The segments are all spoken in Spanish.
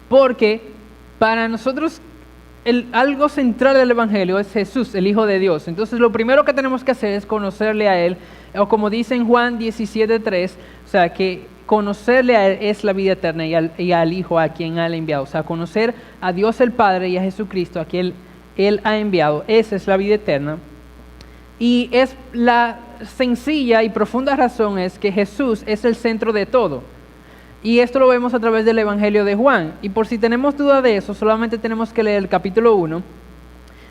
Porque para nosotros algo central del Evangelio es Jesús, el Hijo de Dios. Entonces lo primero que tenemos que hacer es conocerle a Él, o como dice en Juan 17:3, o sea, que conocerle a Él es la vida eterna y al Hijo a quien Él ha enviado. O sea, conocer a Dios el Padre y a Jesucristo a quien Él ha enviado. Esa es la vida eterna. Y es la sencilla y profunda razón es que Jesús es el centro de todo. Y esto lo vemos a través del Evangelio de Juan. Y por si tenemos duda de eso, solamente tenemos que leer el capítulo 1,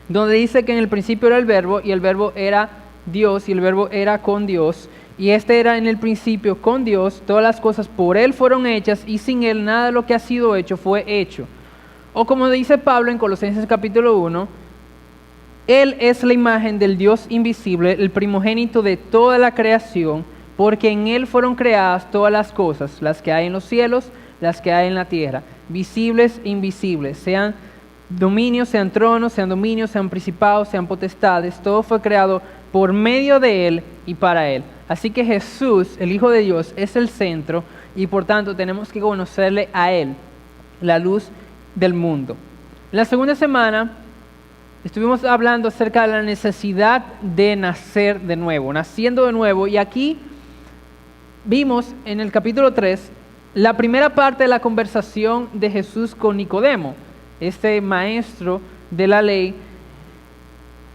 donde dice que en el principio era el Verbo, y el Verbo era Dios, y el Verbo era con Dios. Y este era en el principio con Dios, todas las cosas por Él fueron hechas, y sin Él nada de lo que ha sido hecho fue hecho. O como dice Pablo en Colosenses capítulo 1, Él es la imagen del Dios invisible, el primogénito de toda la creación, porque en Él fueron creadas todas las cosas, las que hay en los cielos, las que hay en la tierra, visibles e invisibles, sean dominios, sean tronos, sean dominios, sean principados, sean potestades, todo fue creado por medio de Él y para Él. Así que Jesús, el Hijo de Dios, es el centro y por tanto tenemos que conocerle a Él, la luz del mundo. En la segunda semana estuvimos hablando acerca de la necesidad de nacer de nuevo, naciendo de nuevo, y aquí vimos en el capítulo 3 la primera parte de la conversación de Jesús con Nicodemo, este maestro de la ley.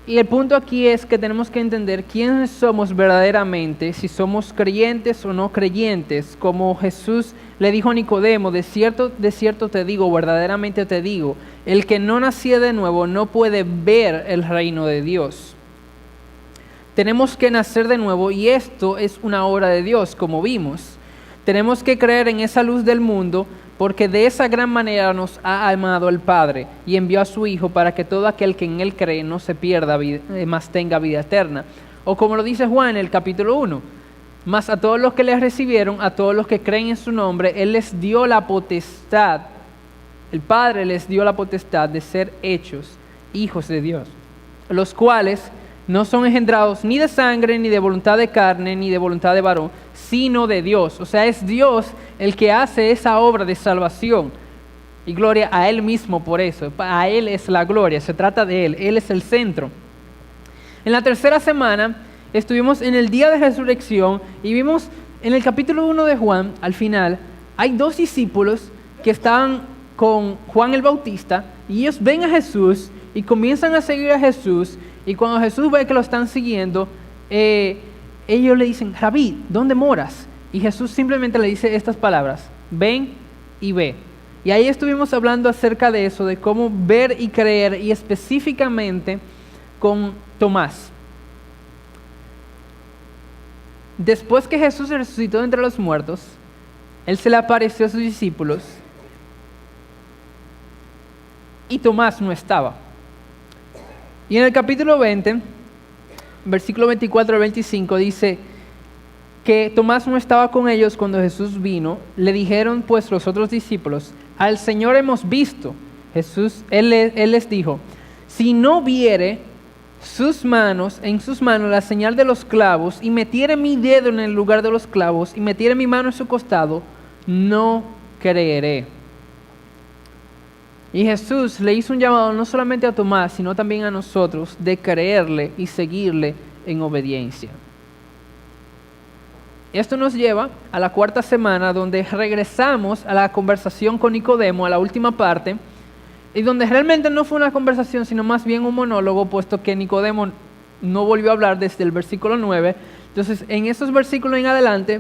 Y el punto aquí es que tenemos que entender quiénes somos verdaderamente, si somos creyentes o no creyentes, como Jesús le dijo a Nicodemo, de cierto te digo, verdaderamente te digo, el que no nació de nuevo no puede ver el reino de Dios. Tenemos que nacer de nuevo y esto es una obra de Dios, como vimos. Tenemos que creer en esa luz del mundo porque de esa gran manera nos ha amado el Padre y envió a su Hijo para que todo aquel que en Él cree no se pierda, mas tenga vida eterna. O como lo dice Juan en el capítulo 1, mas a todos los que le recibieron, a todos los que creen en su nombre, Él les dio la potestad, el Padre les dio la potestad de ser hechos hijos de Dios, los cuales no son engendrados ni de sangre, ni de voluntad de carne, ni de voluntad de varón, sino de Dios. O sea, es Dios el que hace esa obra de salvación. Y gloria a Él mismo por eso. A Él es la gloria, se trata de Él. Él es el centro. En la tercera semana estuvimos en el día de resurrección y vimos en el capítulo 1 de Juan, al final, hay dos discípulos que estaban con Juan el Bautista y ellos ven a Jesús y comienzan a seguir a Jesús. Y cuando Jesús ve que lo están siguiendo, ellos le dicen, Rabí, ¿dónde moras? Y Jesús simplemente le dice estas palabras, ven y ve. Y ahí estuvimos hablando acerca de eso, de cómo ver y creer, y específicamente con Tomás. Después que Jesús resucitó de entre los muertos, Él se le apareció a sus discípulos y Tomás no estaba. Y en el capítulo 20, versículo 24 al 25, dice que Tomás no estaba con ellos cuando Jesús vino. Le dijeron pues los otros discípulos, al Señor hemos visto. Él les dijo, si no viere en sus manos la señal de los clavos, y metiere mi dedo en el lugar de los clavos, y metiere mi mano en su costado, no creeré. Y Jesús le hizo un llamado no solamente a Tomás, sino también a nosotros, de creerle y seguirle en obediencia. Esto nos lleva a la cuarta semana, donde regresamos a la conversación con Nicodemo, a la última parte, y donde realmente no fue una conversación, sino más bien un monólogo, puesto que Nicodemo no volvió a hablar desde el versículo 9. Entonces, en esos versículos en adelante,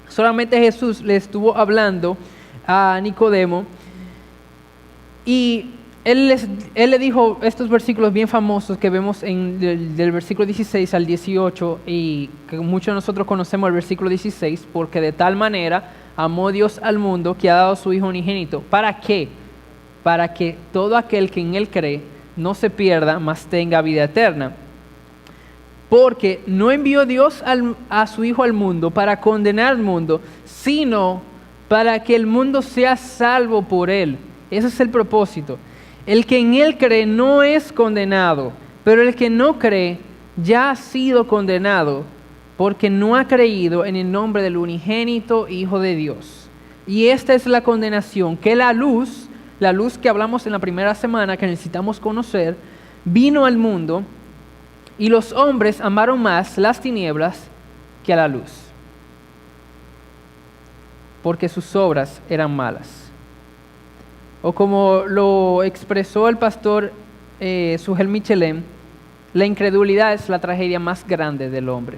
solamente Jesús le estuvo hablando a Nicodemo, y él le dijo estos versículos bien famosos que vemos del versículo 16 al 18, y que muchos de nosotros conocemos el versículo 16, porque de tal manera amó Dios al mundo que ha dado a su Hijo unigénito. ¿Para qué? Para que todo aquel que en Él cree no se pierda, mas tenga vida eterna. Porque no envió Dios a su Hijo al mundo para condenar al mundo, sino para que el mundo sea salvo por Él. Ese es el propósito. El que en Él cree no es condenado, pero el que no cree ya ha sido condenado, porque no ha creído en el nombre del unigénito Hijo de Dios. Y esta es la condenación, que la luz, la luz que hablamos en la primera semana que necesitamos conocer, vino al mundo y los hombres amaron más las tinieblas que a la luz, porque sus obras eran malas. O como lo expresó el pastor Sugel Michelem, la incredulidad es la tragedia más grande del hombre.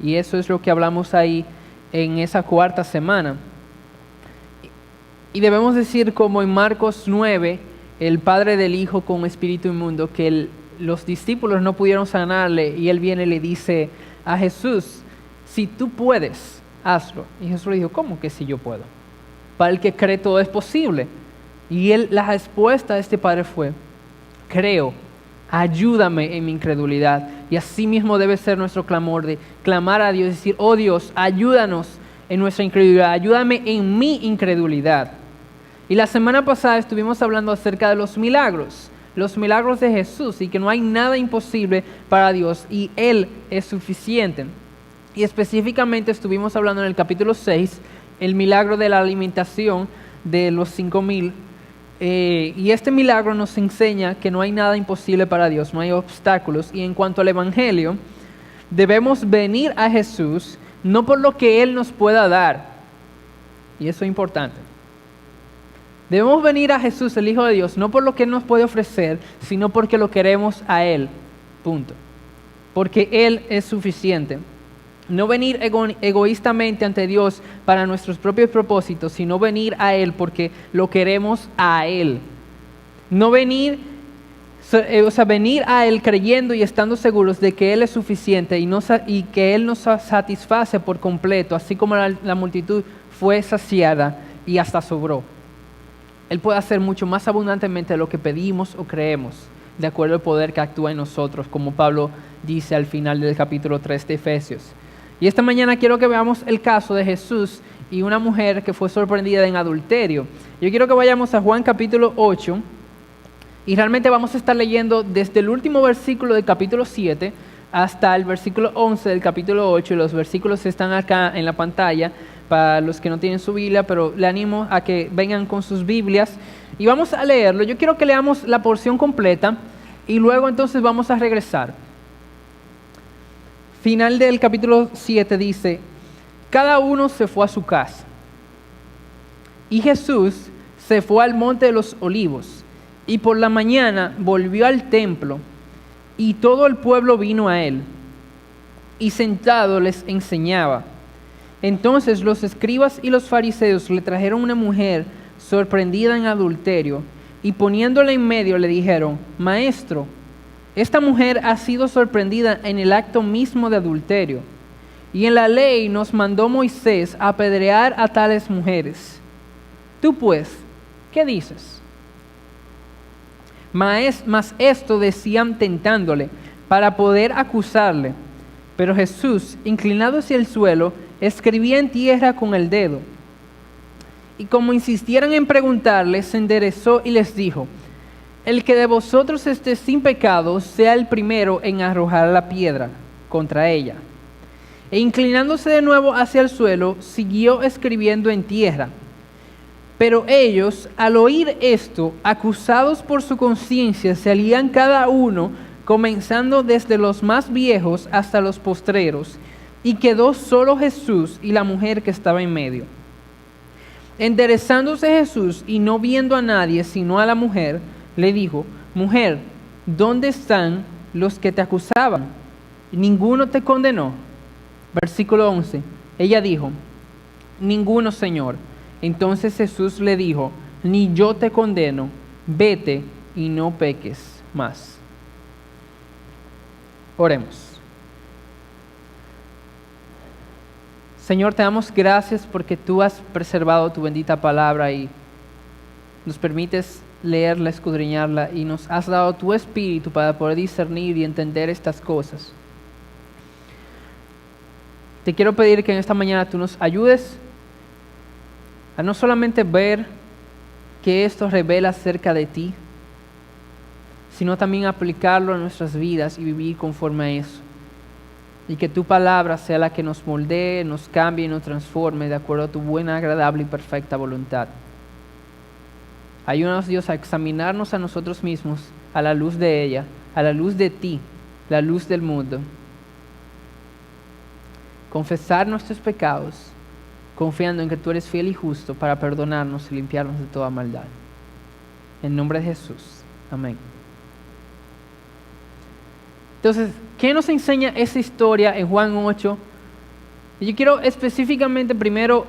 Y eso es lo que hablamos ahí en esa cuarta semana. Y debemos decir, como en Marcos 9, el padre del hijo con espíritu inmundo, que los discípulos no pudieron sanarle, y él viene y le dice a Jesús: si tú puedes, hazlo. Y Jesús le dijo: ¿cómo que si yo puedo? Para el que cree todo es posible. Y la respuesta de este padre fue: creo, ayúdame en mi incredulidad. Y así mismo debe ser nuestro clamor, de clamar a Dios y decir: oh Dios, ayúdanos en nuestra incredulidad, ayúdame en mi incredulidad. Y la semana pasada estuvimos hablando acerca de los milagros de Jesús, y que no hay nada imposible para Dios, y Él es suficiente. Y específicamente estuvimos hablando en el capítulo 6, el milagro de la alimentación de los 5,000. Y este milagro nos enseña que no hay nada imposible para Dios, no hay obstáculos. Y en cuanto al Evangelio, debemos venir a Jesús no por lo que Él nos pueda dar, y eso es importante. Debemos venir a Jesús, el Hijo de Dios, no por lo que Él nos puede ofrecer, sino porque lo queremos a Él, punto. Porque Él es suficiente. No venir egoístamente ante Dios para nuestros propios propósitos, sino venir a Él porque lo queremos a Él. No venir, venir a Él creyendo y estando seguros de que Él es suficiente y que Él nos satisface por completo, así como la multitud fue saciada y hasta sobró. Él puede hacer mucho más abundantemente de lo que pedimos o creemos, de acuerdo al poder que actúa en nosotros, como Pablo dice al final del capítulo 3 de Efesios. Y esta mañana quiero que veamos el caso de Jesús y una mujer que fue sorprendida en adulterio. Yo quiero que vayamos a Juan capítulo 8, y realmente vamos a estar leyendo desde el último versículo del capítulo 7 hasta el versículo 11 del capítulo 8, y los versículos están acá en la pantalla para los que no tienen su Biblia, pero le animo a que vengan con sus Biblias y vamos a leerlo. Yo quiero que leamos la porción completa y luego entonces vamos a regresar. Final del capítulo 7 dice: cada uno se fue a su casa, y Jesús se fue al monte de los olivos, y por la mañana volvió al templo, y todo el pueblo vino a él, y sentado les enseñaba. Entonces los escribas y los fariseos le trajeron una mujer sorprendida en adulterio, y poniéndola en medio le dijeron: Maestro, esta mujer ha sido sorprendida en el acto mismo de adulterio, y en la ley nos mandó Moisés a apedrear a tales mujeres. Tú pues, ¿qué dices? Mas esto decían tentándole, para poder acusarle. Pero Jesús, inclinado hacia el suelo, escribía en tierra con el dedo. Y como insistieran en preguntarle, se enderezó y les dijo: el que de vosotros esté sin pecado, sea el primero en arrojar la piedra contra ella. E inclinándose de nuevo hacia el suelo, siguió escribiendo en tierra. Pero ellos, al oír esto, acusados por su conciencia, salían cada uno, comenzando desde los más viejos hasta los postreros, y quedó solo Jesús y la mujer que estaba en medio. Enderezándose Jesús y no viendo a nadie sino a la mujer, le dijo: mujer, ¿dónde están los que te acusaban? ¿Ninguno te condenó? Versículo 11. Ella dijo: ninguno, Señor. Entonces Jesús le dijo: ni yo te condeno, vete y no peques más. Oremos. Señor, te damos gracias porque tú has preservado tu bendita palabra y nos permites leerla, escudriñarla, y nos has dado tu espíritu para poder discernir y entender estas cosas. Te quiero pedir que en esta mañana tú nos ayudes a no solamente ver que esto revela acerca de ti, sino también aplicarlo a nuestras vidas y vivir conforme a eso. Y que tu palabra sea la que nos moldee, nos cambie y nos transforme de acuerdo a tu buena, agradable y perfecta voluntad. Ayúdanos, Dios, a examinarnos a nosotros mismos a la luz de ella, a la luz de ti, la luz del mundo. Confesar nuestros pecados, confiando en que tú eres fiel y justo para perdonarnos y limpiarnos de toda maldad. En nombre de Jesús. Amén. Entonces, ¿qué nos enseña esa historia en Juan 8? Yo quiero específicamente primero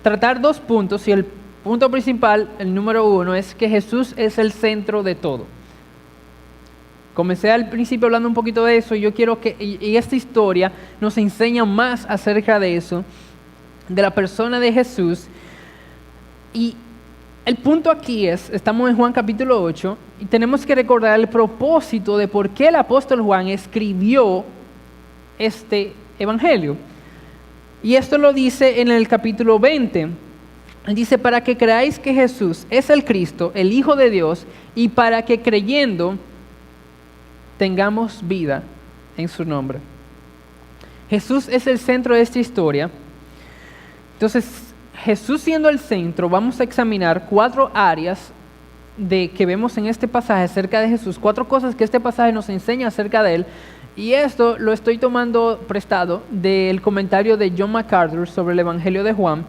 tratar 2 puntos, y el punto principal, el número 1, es que Jesús es el centro de todo. Comencé al principio hablando un poquito de eso, y yo quiero que y esta historia nos enseña más acerca de eso, de la persona de Jesús. Y el punto aquí estamos en Juan capítulo 8, y tenemos que recordar el propósito de por qué el apóstol Juan escribió este evangelio. Y esto lo dice en el capítulo 20. Dice, para que creáis que Jesús es el Cristo, el Hijo de Dios, y para que creyendo tengamos vida en su nombre. Jesús es el centro de esta historia. Entonces, Jesús siendo el centro, vamos a examinar 4 áreas que vemos en este pasaje acerca de Jesús, 4 cosas que este pasaje nos enseña acerca de él. Y esto lo estoy tomando prestado del comentario de John MacArthur sobre el Evangelio de Juan,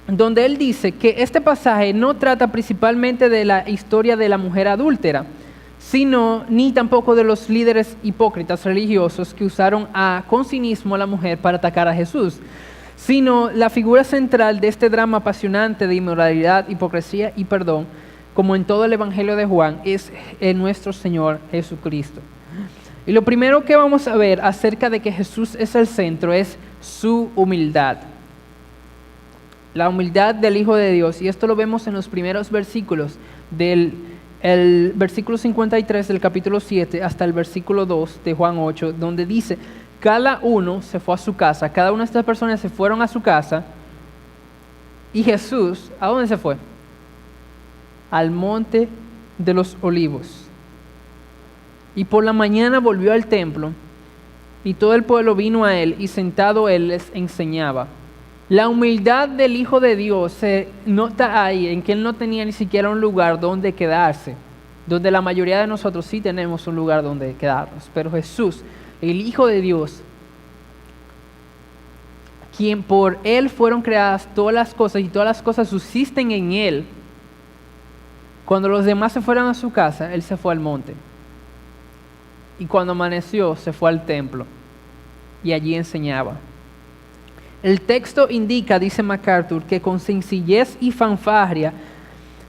donde él dice que este pasaje no trata principalmente de la historia de la mujer adúltera, ni tampoco de los líderes hipócritas religiosos que usaron con cinismo a la mujer para atacar a Jesús, sino la figura central de este drama apasionante de inmoralidad, hipocresía y perdón, como en todo el Evangelio de Juan, es nuestro Señor Jesucristo. Y lo primero que vamos a ver acerca de que Jesús es el centro es su humildad. La humildad del Hijo de Dios, y esto lo vemos en los primeros versículos el versículo 53 del capítulo 7 hasta el versículo 2 de Juan 8, donde dice, cada uno se fue a su casa, cada una de estas personas se fueron a su casa, y Jesús, ¿a dónde se fue? Al monte de los olivos. Y por la mañana volvió al templo, y todo el pueblo vino a él, y sentado él les enseñaba. La humildad del Hijo de Dios se nota ahí en que él no tenía ni siquiera un lugar donde quedarse, donde la mayoría de nosotros sí tenemos un lugar donde quedarnos. Pero Jesús, el Hijo de Dios, quien por él fueron creadas todas las cosas y todas las cosas subsisten en él, cuando los demás se fueron a su casa, él se fue al monte. Y cuando amaneció, se fue al templo y allí enseñaba. El texto indica, dice MacArthur, que con sencillez y fanfarria,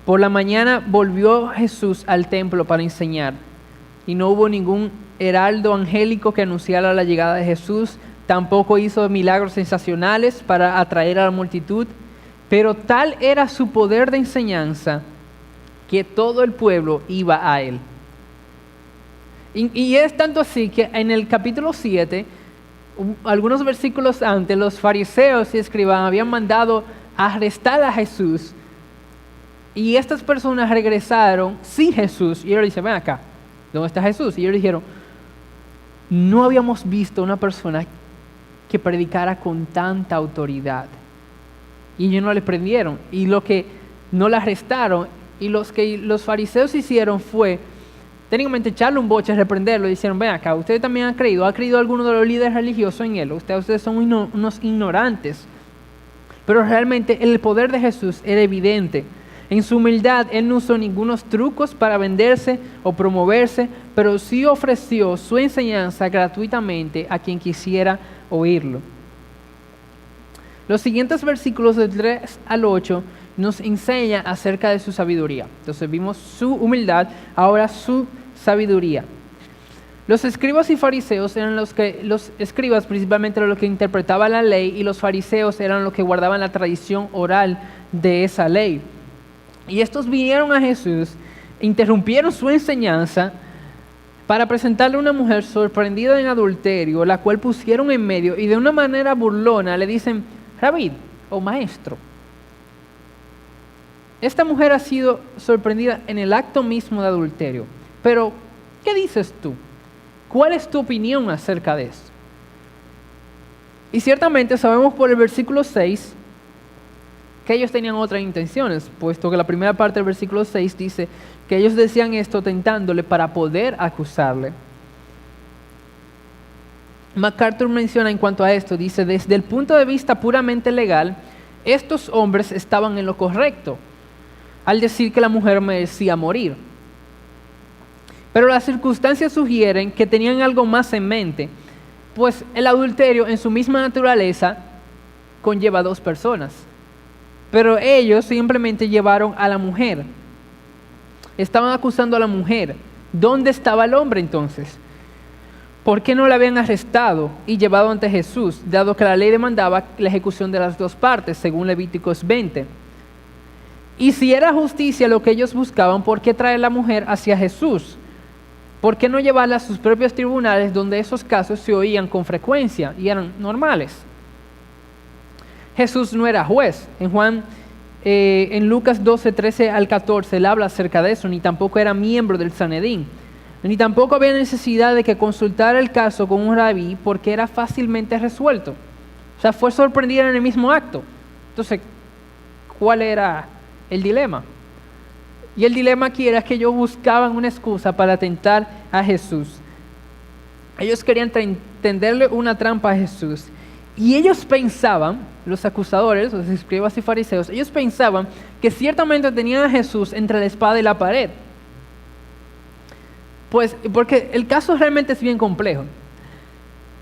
por la mañana volvió Jesús al templo para enseñar. Y no hubo ningún heraldo angélico que anunciara la llegada de Jesús, tampoco hizo milagros sensacionales para atraer a la multitud, pero tal era su poder de enseñanza que todo el pueblo iba a él. Y es tanto así que en el capítulo 7, algunos versículos antes, los fariseos y escribas habían mandado a arrestar a Jesús, y estas personas regresaron sin Jesús, y ellos le dicen, ven acá, ¿dónde está Jesús? Y ellos dijeron, no habíamos visto una persona que predicara con tanta autoridad. Y ellos no le prendieron, y lo que no la arrestaron, y los que los fariseos hicieron fue técnicamente echarle un boche, reprenderlo, y dijeron, ven acá, ustedes también han creído alguno de los líderes religiosos en él, ustedes son unos ignorantes. Pero realmente el poder de Jesús era evidente. En su humildad, él no usó ningunos trucos para venderse o promoverse, pero sí ofreció su enseñanza gratuitamente a quien quisiera oírlo. Los siguientes versículos del 3 al 8 nos enseña acerca de su sabiduría. Entonces vimos su humildad, ahora su sabiduría. Los escribas y fariseos eran los escribas principalmente eran los que interpretaban la ley, y los fariseos eran los que guardaban la tradición oral de esa ley. Y estos vinieron a Jesús, interrumpieron su enseñanza para presentarle a una mujer sorprendida en adulterio, la cual pusieron en medio, y de una manera burlona le dicen, Rabí o maestro, esta mujer ha sido sorprendida en el acto mismo de adulterio, pero ¿qué dices tú? ¿Cuál es tu opinión acerca de esto? Y ciertamente sabemos por el versículo 6 que ellos tenían otras intenciones, puesto que la primera parte del versículo 6 dice que ellos decían esto tentándole para poder acusarle. MacArthur menciona en cuanto a esto, dice, desde el punto de vista puramente legal, estos hombres estaban en lo correcto al decir que la mujer merecía morir. Pero las circunstancias sugieren que tenían algo más en mente, pues el adulterio en su misma naturaleza conlleva a dos personas. Pero ellos simplemente llevaron a la mujer. Estaban acusando a la mujer. ¿Dónde estaba el hombre entonces? ¿Por qué no la habían arrestado y llevado ante Jesús, dado que la ley demandaba la ejecución de las dos partes, según Levíticos 20? Y si era justicia lo que ellos buscaban, ¿por qué traer a la mujer hacia Jesús? ¿Por qué no llevarla a sus propios tribunales donde esos casos se oían con frecuencia y eran normales? Jesús no era juez. En Lucas 12, 13 al 14, él habla acerca de eso, ni tampoco era miembro del Sanedrín. Ni tampoco había necesidad de que consultara el caso con un rabí porque era fácilmente resuelto. O sea, fue sorprendido en el mismo acto. Entonces, ¿cuál era el dilema? Y el dilema aquí era que ellos buscaban una excusa para tentar a Jesús. Ellos querían tenderle una trampa a Jesús. Y ellos pensaban, los acusadores, los escribas y fariseos, ellos pensaban que ciertamente tenían a Jesús entre la espada y la pared. Pues, porque el caso realmente es bien complejo.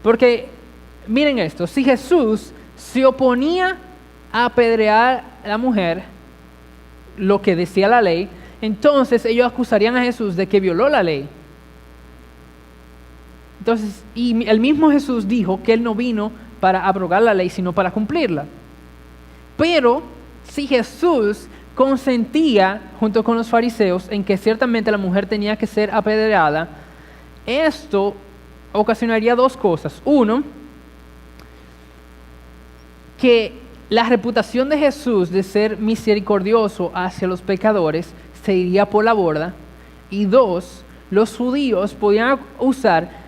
Porque, miren esto, si Jesús se oponía a apedrear a la mujer, lo que decía la ley, entonces ellos acusarían a Jesús de que violó la ley. Entonces, y el mismo Jesús dijo que él no vino para abrogar la ley, sino para cumplirla. Pero, si Jesús consentía junto con los fariseos en que ciertamente la mujer tenía que ser apedreada, esto ocasionaría dos cosas. Uno, que la reputación de Jesús de ser misericordioso hacia los pecadores se iría por la borda. Y dos, los judíos podían usar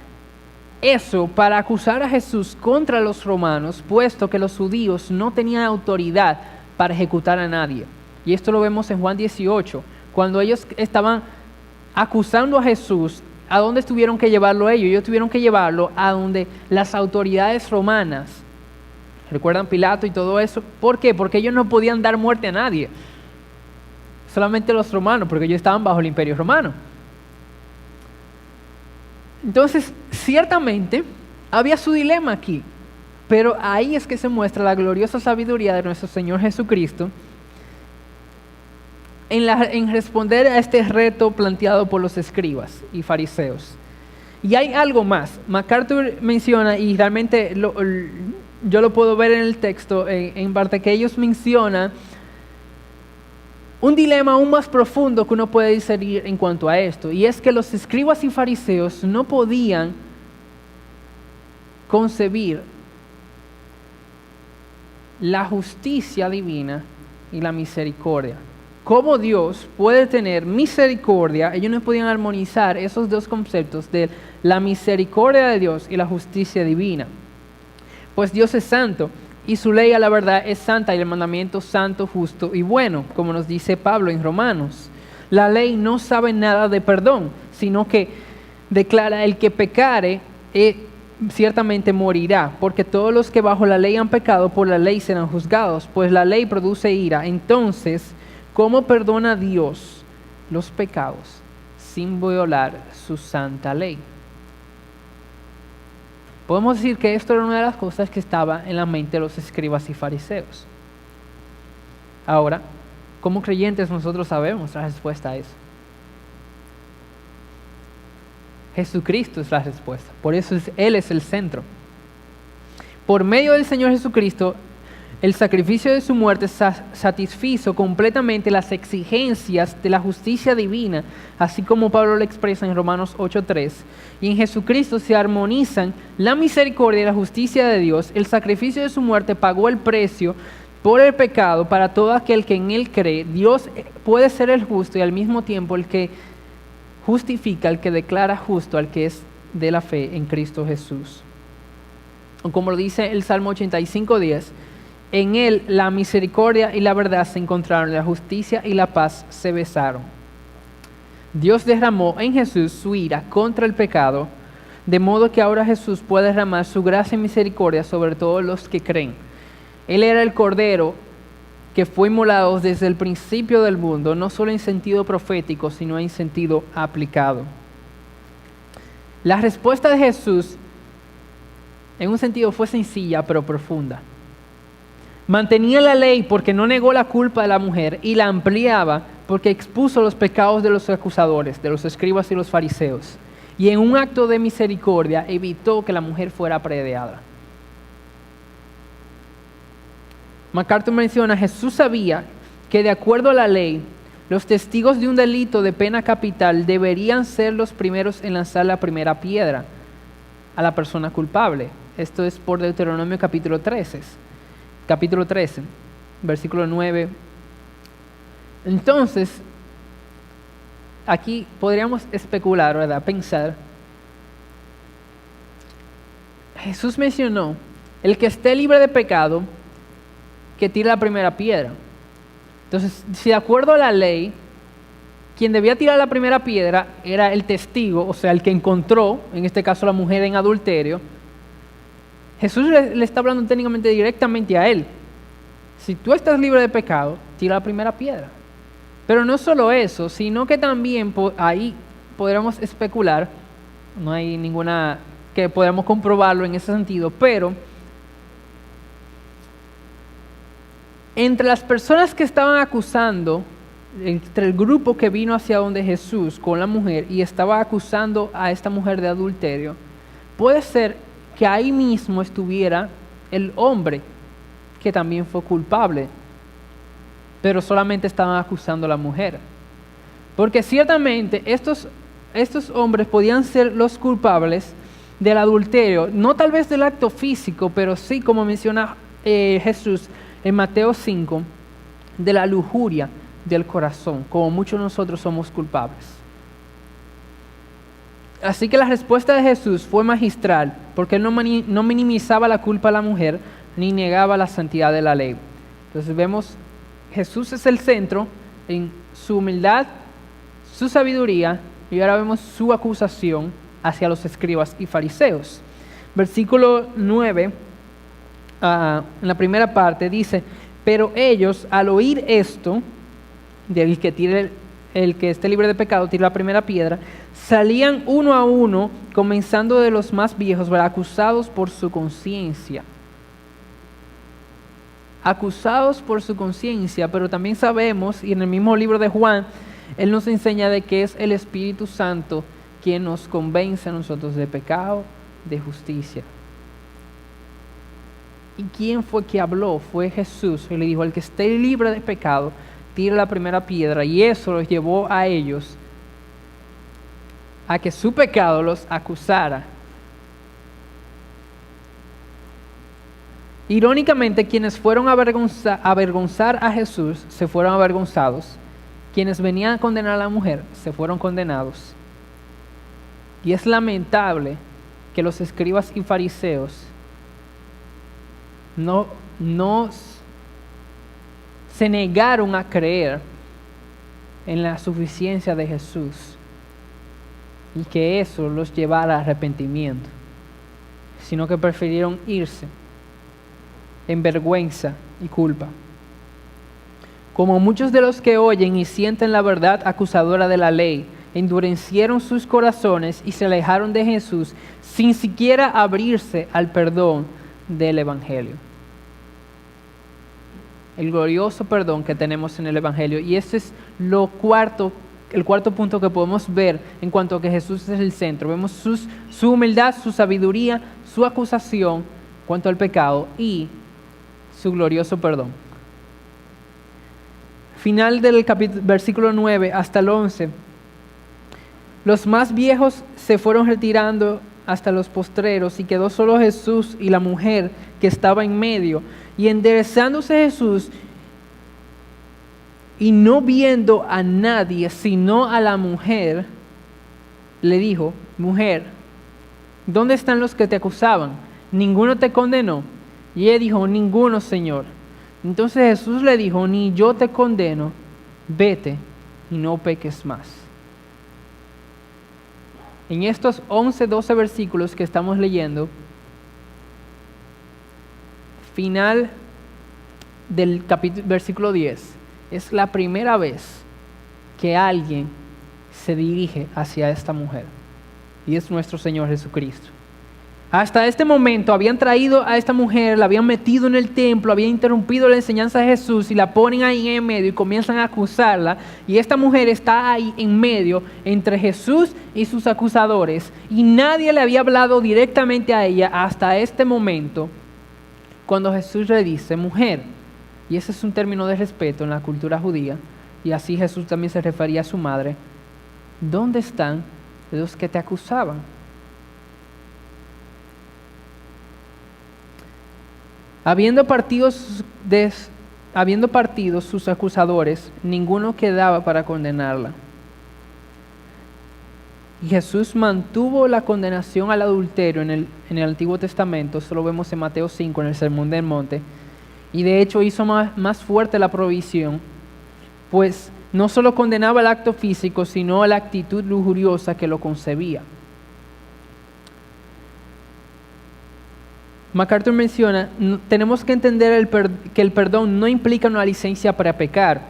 eso para acusar a Jesús contra los romanos, puesto que los judíos no tenían autoridad para ejecutar a nadie. Y esto lo vemos en Juan 18, cuando ellos estaban acusando a Jesús, ¿a dónde tuvieron que llevarlo ellos? Ellos tuvieron que llevarlo a donde las autoridades romanas, ¿recuerdan Pilato y todo eso? ¿Por qué? Porque ellos no podían dar muerte a nadie, solamente los romanos, porque ellos estaban bajo el imperio romano. Entonces, ciertamente, había su dilema aquí, pero ahí es que se muestra la gloriosa sabiduría de nuestro Señor Jesucristo, en responder a este reto planteado por los escribas y fariseos. Y hay algo más. MacArthur menciona, y realmente yo lo puedo ver en el texto, en parte que ellos mencionan un dilema aún más profundo que uno puede discernir en cuanto a esto, y es que los escribas y fariseos no podían concebir la justicia divina y la misericordia. ¿Cómo Dios puede tener misericordia? Ellos no podían armonizar esos dos conceptos de la misericordia de Dios y la justicia divina. Pues Dios es santo y su ley a la verdad es santa y el mandamiento santo, justo y bueno, como nos dice Pablo en Romanos. La ley no sabe nada de perdón, sino que declara el que pecare ciertamente morirá, porque todos los que bajo la ley han pecado por la ley serán juzgados, pues la ley produce ira. Entonces, ¿cómo perdona Dios los pecados sin violar su santa ley? Podemos decir que esto era una de las cosas que estaba en la mente de los escribas y fariseos. Ahora, como creyentes nosotros sabemos la respuesta a eso. Jesucristo es la respuesta, por eso Él es el centro. Por medio del Señor Jesucristo, el sacrificio de su muerte satisfizo completamente las exigencias de la justicia divina, así como Pablo lo expresa en Romanos 8:3. Y en Jesucristo se armonizan la misericordia y la justicia de Dios. El sacrificio de su muerte pagó el precio por el pecado para todo aquel que en Él cree. Dios puede ser el justo y al mismo tiempo el que justifica, el que declara justo al que es de la fe en Cristo Jesús. O como lo dice el Salmo 85:10, En él la misericordia y la verdad se encontraron, la justicia y la paz se besaron. Dios derramó en Jesús su ira contra el pecado, de modo que ahora Jesús puede derramar su gracia y misericordia sobre todos los que creen. Él era el Cordero que fue inmolado desde el principio del mundo, no solo en sentido profético, sino en sentido aplicado. La respuesta de Jesús, en un sentido, fue sencilla pero profunda. Mantenía la ley porque no negó la culpa de la mujer y la ampliaba porque expuso los pecados de los acusadores, de los escribas y los fariseos. Y en un acto de misericordia evitó que la mujer fuera apedreada. MacArthur menciona, Jesús sabía que de acuerdo a la ley, los testigos de un delito de pena capital deberían ser los primeros en lanzar la primera piedra a la persona culpable. Esto es por Deuteronomio capítulo 13, versículo 9. Entonces, aquí podríamos especular, ¿verdad? Pensar. Jesús mencionó, el que esté libre de pecado, que tire la primera piedra. Entonces, si de acuerdo a la ley, quien debía tirar la primera piedra era el testigo, o sea, el que encontró, en este caso la mujer en adulterio, Jesús le está hablando técnicamente directamente a él. Si tú estás libre de pecado, tira la primera piedra. Pero no solo eso, sino que también ahí podríamos especular, no hay ninguna que podamos comprobarlo en ese sentido, pero entre las personas que estaban acusando, entre el grupo que vino hacia donde Jesús con la mujer y estaba acusando a esta mujer de adulterio, puede ser que ahí mismo estuviera el hombre que también fue culpable, pero solamente estaban acusando a la mujer. Porque ciertamente estos hombres podían ser los culpables del adulterio, no tal vez del acto físico, pero sí, como menciona Jesús en Mateo 5, de la lujuria del corazón, como muchos de nosotros somos culpables. Así que la respuesta de Jesús fue magistral, porque él no minimizaba la culpa de la mujer, ni negaba la santidad de la ley. Entonces vemos, Jesús es el centro en su humildad, su sabiduría, y ahora vemos su acusación hacia los escribas y fariseos. Versículo 9, en la primera parte dice, pero ellos al oír esto, del que el que esté libre de pecado tire la primera piedra, salían uno a uno, comenzando de los más viejos, acusados por su conciencia. Acusados por su conciencia, pero también sabemos, y en el mismo libro de Juan, él nos enseña de que es el Espíritu Santo quien nos convence a nosotros de pecado, de justicia. ¿Y quién fue que habló? Fue Jesús, y le dijo, el que esté libre de pecado, tire la primera piedra, y eso los llevó a ellos a que su pecado los acusara. Irónicamente, quienes fueron a avergonzar a Jesús se fueron avergonzados. Quienes venían a condenar a la mujer se fueron condenados. Y es lamentable que los escribas y fariseos no se negaron a creer en la suficiencia de Jesús y que eso los llevara a arrepentimiento, sino que prefirieron irse en vergüenza y culpa. Como muchos de los que oyen y sienten la verdad acusadora de la ley, endurecieron sus corazones y se alejaron de Jesús sin siquiera abrirse al perdón del Evangelio. El glorioso perdón que tenemos en el Evangelio. Y ese es el cuarto punto que podemos ver en cuanto a que Jesús es el centro. Vemos su humildad, su sabiduría, su acusación en cuanto al pecado y su glorioso perdón. Final del versículo 9 hasta el 11. Los más viejos se fueron retirando hasta los postreros y quedó solo Jesús y la mujer que estaba en medio. Y enderezándose Jesús y no viendo a nadie sino a la mujer, le dijo, mujer, ¿dónde están los que te acusaban? ¿Ninguno te condenó? Y ella dijo, ninguno, Señor. Entonces Jesús le dijo: ni yo te condeno, vete y no peques más. En estos 11-12 versículos que estamos leyendo, final del versículo 10, es la primera vez que alguien se dirige hacia esta mujer, y es nuestro Señor Jesucristo. Hasta este momento habían traído a esta mujer, la habían metido en el templo, habían interrumpido la enseñanza de Jesús y la ponen ahí en medio y comienzan a acusarla. Y esta mujer está ahí en medio entre Jesús y sus acusadores. Y nadie le había hablado directamente a ella hasta este momento, cuando Jesús le dice: mujer. Y ese es un término de respeto en la cultura judía. Y así Jesús también se refería a su madre. ¿Dónde están los que te acusaban? Habiendo partido sus acusadores, ninguno quedaba para condenarla. Y Jesús mantuvo la condenación al adulterio en el Antiguo Testamento. Eso lo vemos en Mateo 5, en el Sermón del Monte. Y de hecho hizo más fuerte la prohibición, pues no solo condenaba el acto físico, sino la actitud lujuriosa que lo concebía. MacArthur menciona: tenemos que entender que el perdón no implica una licencia para pecar.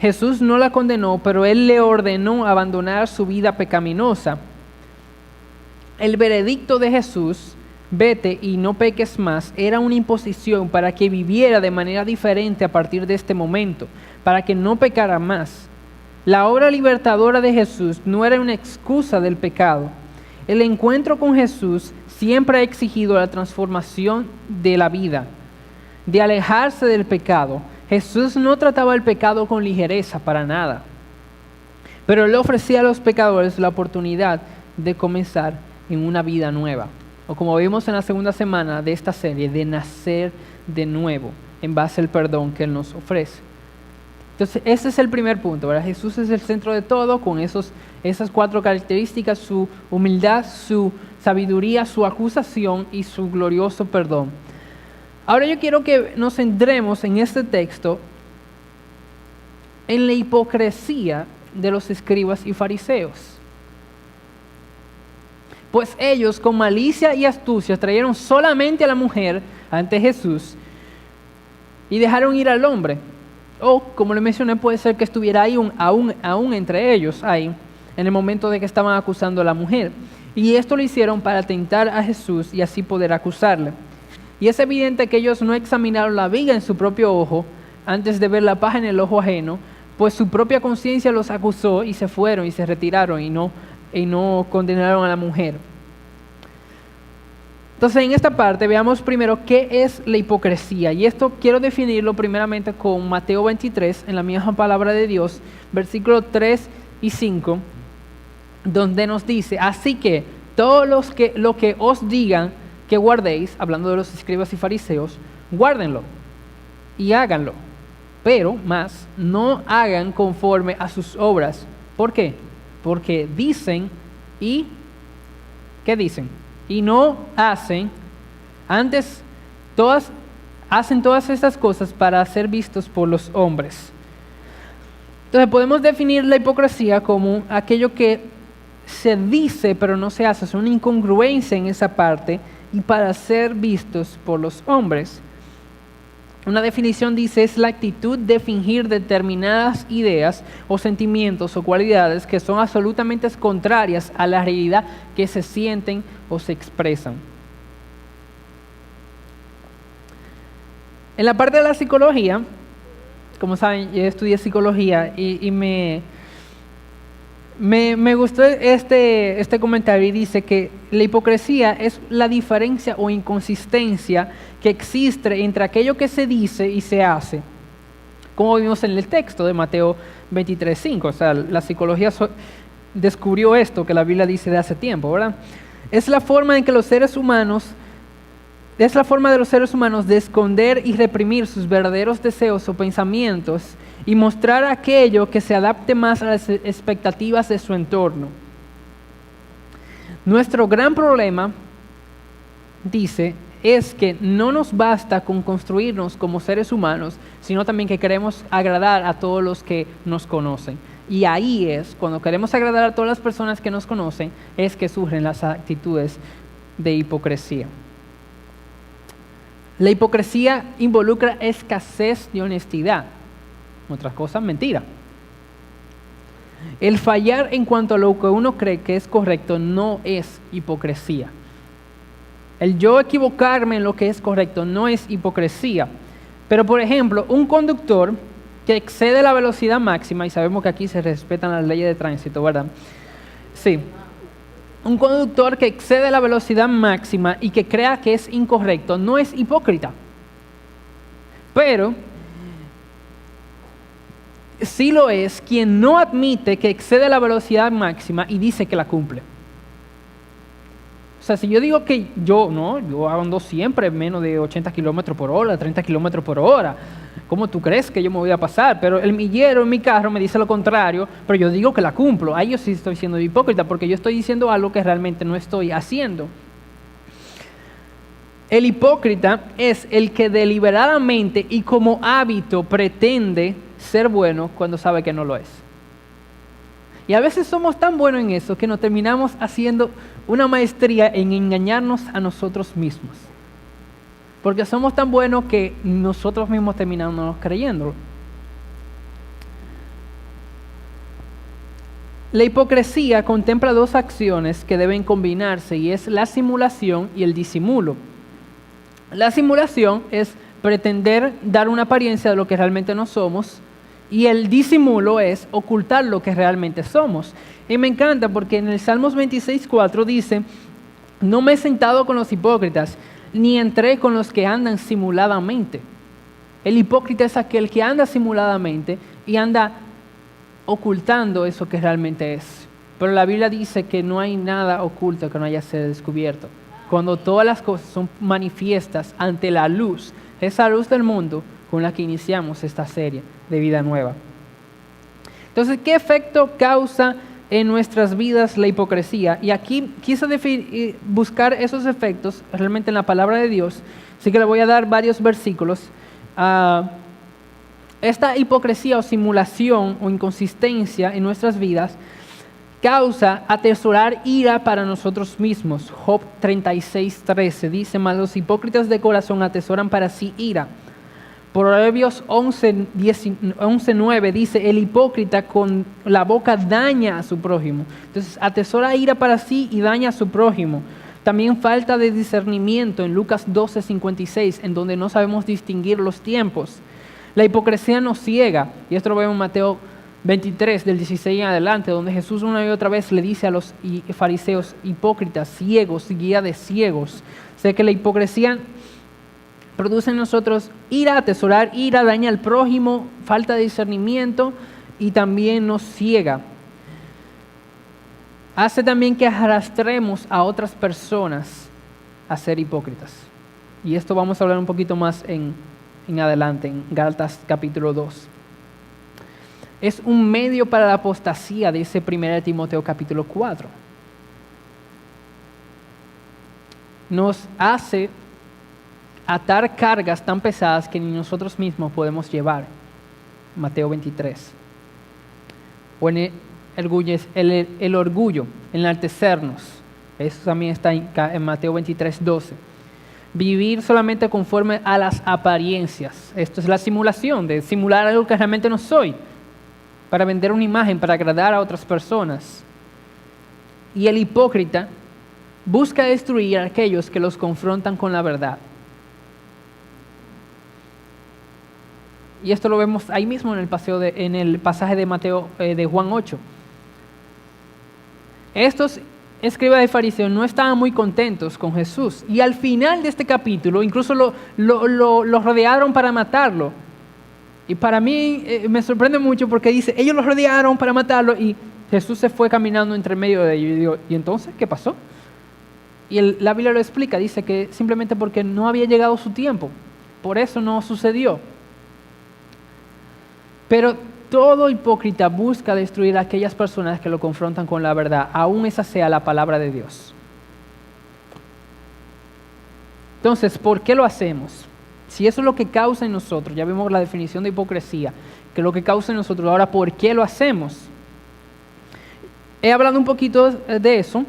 Jesús no la condenó, pero Él le ordenó abandonar su vida pecaminosa. El veredicto de Jesús, vete y no peques más, era una imposición para que viviera de manera diferente a partir de este momento, para que no pecara más. La obra libertadora de Jesús no era una excusa del pecado. El encuentro con Jesús siempre ha exigido la transformación de la vida, de alejarse del pecado. Jesús no trataba el pecado con ligereza, para nada, pero Él ofrecía a los pecadores la oportunidad de comenzar en una vida nueva, o como vimos en la segunda semana de esta serie, de nacer de nuevo en base al perdón que Él nos ofrece. Entonces ese es el primer punto, ¿verdad? Jesús es el centro de todo, con esas 4 características: su humildad, su sabiduría, su acusación y su glorioso perdón. Ahora yo quiero que nos centremos en este texto en la hipocresía de los escribas y fariseos. Pues ellos, con malicia y astucia, trajeron solamente a la mujer ante Jesús y dejaron ir al hombre. O, como le mencioné, puede ser que estuviera ahí aún entre ellos, ahí, en el momento de que estaban acusando a la mujer. Y esto lo hicieron para tentar a Jesús y así poder acusarle. Y es evidente que ellos no examinaron la viga en su propio ojo antes de ver la paja en el ojo ajeno, pues su propia conciencia los acusó y se fueron y se retiraron y no condenaron a la mujer. Entonces, en esta parte veamos primero qué es la hipocresía. Y esto quiero definirlo primeramente con Mateo 23, en la misma palabra de Dios, versículos 3 y 5, donde nos dice: así que todos lo que os digan que guardéis, hablando de los escribas y fariseos, guárdenlo y háganlo, pero más no hagan conforme a sus obras. ¿Por qué? Porque dicen y ¿qué dicen? Y no hacen. Antes hacen todas estas cosas para ser vistos por los hombres. Entonces podemos definir la hipocresía como aquello que se dice pero no se hace. Es una incongruencia en esa parte, y para ser vistos por los hombres. Una definición dice: es la actitud de fingir determinadas ideas o sentimientos o cualidades que son absolutamente contrarias a la realidad que se sienten o se expresan. En la parte de la psicología, como saben, yo estudié psicología y me gustó este comentario, y dice que la hipocresía es la diferencia o inconsistencia que existe entre aquello que se dice y se hace, como vimos en el texto de Mateo 23:5. O sea, la psicología descubrió esto que la Biblia dice de hace tiempo, ¿verdad? Es la forma de los seres humanos de esconder y reprimir sus verdaderos deseos o pensamientos y mostrar aquello que se adapte más a las expectativas de su entorno. Nuestro gran problema, dice es que no nos basta con construirnos como seres humanos, sino también que queremos agradar a todos los que nos conocen. Y ahí es, cuando queremos agradar a todas las personas que nos conocen, es que surgen las actitudes de hipocresía. La hipocresía involucra escasez de honestidad. Otras cosas, mentira. El fallar en cuanto a lo que uno cree que es correcto no es hipocresía. El yo equivocarme en lo que es correcto no es hipocresía. Pero, por ejemplo, un conductor que excede la velocidad máxima, y sabemos que aquí se respetan las leyes de tránsito, ¿verdad? Sí. Un conductor que excede la velocidad máxima y que crea que es incorrecto no es hipócrita. Pero sí lo es quien no admite que excede la velocidad máxima y dice que la cumple. O sea, si yo digo que yo ando siempre menos de 80 kilómetros por hora, 30 kilómetros por hora, ¿cómo tú crees que yo me voy a pasar? Pero el millero en mi carro me dice lo contrario, pero yo digo que la cumplo. Ahí yo sí estoy siendo hipócrita porque yo estoy diciendo algo que realmente no estoy haciendo. El hipócrita es el que deliberadamente y como hábito pretende ser bueno cuando sabe que no lo es. Y a veces somos tan buenos en eso que nos terminamos haciendo una maestría en engañarnos a nosotros mismos. Porque somos tan buenos que nosotros mismos terminamos creyéndolo. La hipocresía contempla dos acciones que deben combinarse y es la simulación y el disimulo. La simulación es pretender dar una apariencia de lo que realmente no somos y el disimulo es ocultar lo que realmente somos. Y me encanta porque en el Salmos 26:4 dice, no me he sentado con los hipócritas, ni entré con los que andan simuladamente. El hipócrita es aquel que anda simuladamente y anda ocultando eso que realmente es. Pero la Biblia dice que no hay nada oculto que no haya sido descubierto. Cuando todas las cosas son manifiestas ante la luz, esa luz del mundo con la que iniciamos esta serie de vida nueva. Entonces, ¿qué efecto causa en nuestras vidas la hipocresía? Y aquí quise buscar esos efectos realmente en la palabra de Dios, así que le voy a dar varios versículos. Esta hipocresía o simulación o inconsistencia en nuestras vidas causa atesorar ira para nosotros mismos. Job 36:13 dice, mas los hipócritas de corazón atesoran para sí ira. Proverbios 11:9 dice, el hipócrita con la boca daña a su prójimo. Entonces, atesora ira para sí y daña a su prójimo. También falta de discernimiento en Lucas 12:56, en donde no sabemos distinguir los tiempos. La hipocresía nos ciega, y esto lo vemos en Mateo 23, del 16 en adelante, donde Jesús una y otra vez le dice a los fariseos, hipócritas, ciegos, guía de ciegos. Sé que la hipocresía produce en nosotros ira, atesorar ira, daña al prójimo, falta de discernimiento y también nos ciega. Hace también que arrastremos a otras personas a ser hipócritas. Y esto vamos a hablar un poquito más en adelante, en Gálatas capítulo 2. Es un medio para la apostasía, dice 1 Timoteo capítulo 4. Nos hace atar cargas tan pesadas que ni nosotros mismos podemos llevar. Mateo 23. O en el orgullo, enaltecernos. Eso también está en Mateo 23:12. Vivir solamente conforme a las apariencias. Esto es la simulación, de simular algo que realmente no soy, para vender una imagen, para agradar a otras personas. Y el hipócrita busca destruir a aquellos que los confrontan con la verdad. Y esto lo vemos ahí mismo en el pasaje de Mateo, de Juan 8. Estos escribas y fariseos no estaban muy contentos con Jesús. Y al final de este capítulo, incluso lo rodearon para matarlo. Y para mí me sorprende mucho porque dice, ellos lo rodearon para matarlo y Jesús se fue caminando entre medio de ellos. Y digo, ¿y entonces qué pasó? Y la Biblia lo explica, dice que simplemente porque no había llegado su tiempo. Por eso no sucedió. Pero todo hipócrita busca destruir a aquellas personas que lo confrontan con la verdad, aun esa sea la palabra de Dios. Entonces, ¿por qué lo hacemos? Si eso es lo que causa en nosotros, ya vimos la definición de hipocresía, que es lo que causa en nosotros. Ahora, ¿por qué lo hacemos? He hablado un poquito de eso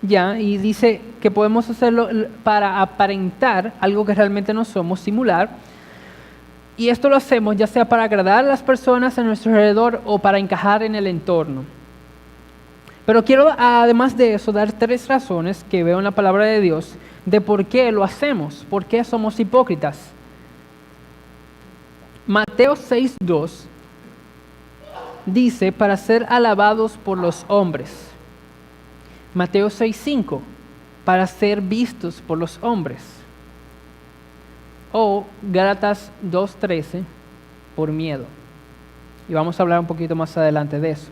ya, y dice que podemos hacerlo para aparentar algo que realmente no somos, simular. Y esto lo hacemos ya sea para agradar a las personas a nuestro alrededor o para encajar en el entorno. Pero quiero, además de eso, dar 3 razones que veo en la palabra de Dios de por qué lo hacemos, por qué somos hipócritas. Mateo 6:2 dice, para ser alabados por los hombres. Mateo 6:5, para ser vistos por los hombres. O Gálatas 2:13, por miedo. Y vamos a hablar un poquito más adelante de eso.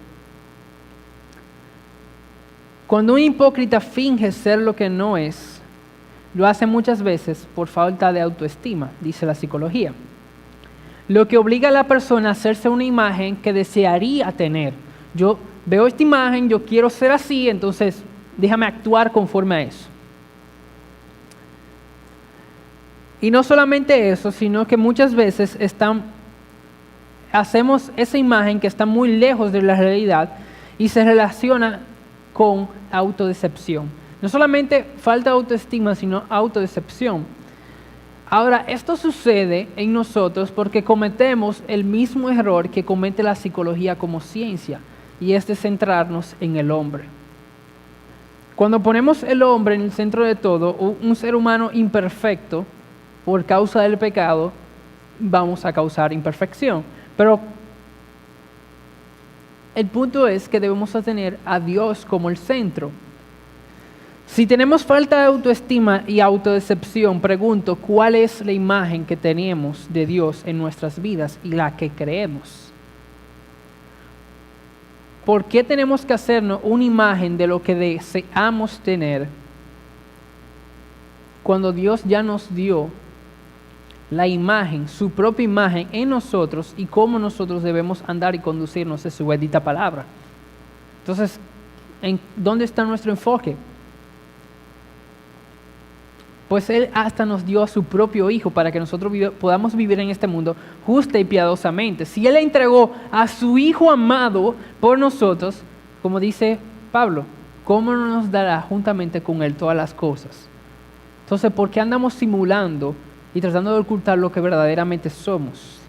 Cuando un hipócrita finge ser lo que no es, lo hace muchas veces por falta de autoestima, dice la psicología. Lo que obliga a la persona a hacerse una imagen que desearía tener. Yo veo esta imagen, yo quiero ser así, entonces déjame actuar conforme a eso. Y no solamente eso, sino que muchas veces hacemos esa imagen que está muy lejos de la realidad y se relaciona con autodecepción. No solamente falta de autoestima, sino autodecepción. Ahora, esto sucede en nosotros porque cometemos el mismo error que comete la psicología como ciencia, y es de centrarnos en el hombre. Cuando ponemos el hombre en el centro de todo, un ser humano imperfecto, por causa del pecado, vamos a causar imperfección. Pero el punto es que debemos tener a Dios como el centro. Si tenemos falta de autoestima y autodecepción, pregunto, ¿cuál es la imagen que tenemos de Dios en nuestras vidas y la que creemos? ¿Por qué tenemos que hacernos una imagen de lo que deseamos tener cuando Dios ya nos dio la imagen, su propia imagen en nosotros y cómo nosotros debemos andar y conducirnos en su bendita palabra? Entonces, ¿dónde está nuestro enfoque? Pues Él hasta nos dio a su propio Hijo para que nosotros podamos vivir en este mundo justa y piadosamente. Si Él entregó a su Hijo amado por nosotros, como dice Pablo, ¿cómo no nos dará juntamente con Él todas las cosas? Entonces, ¿por qué andamos simulando y tratando de ocultar lo que verdaderamente somos?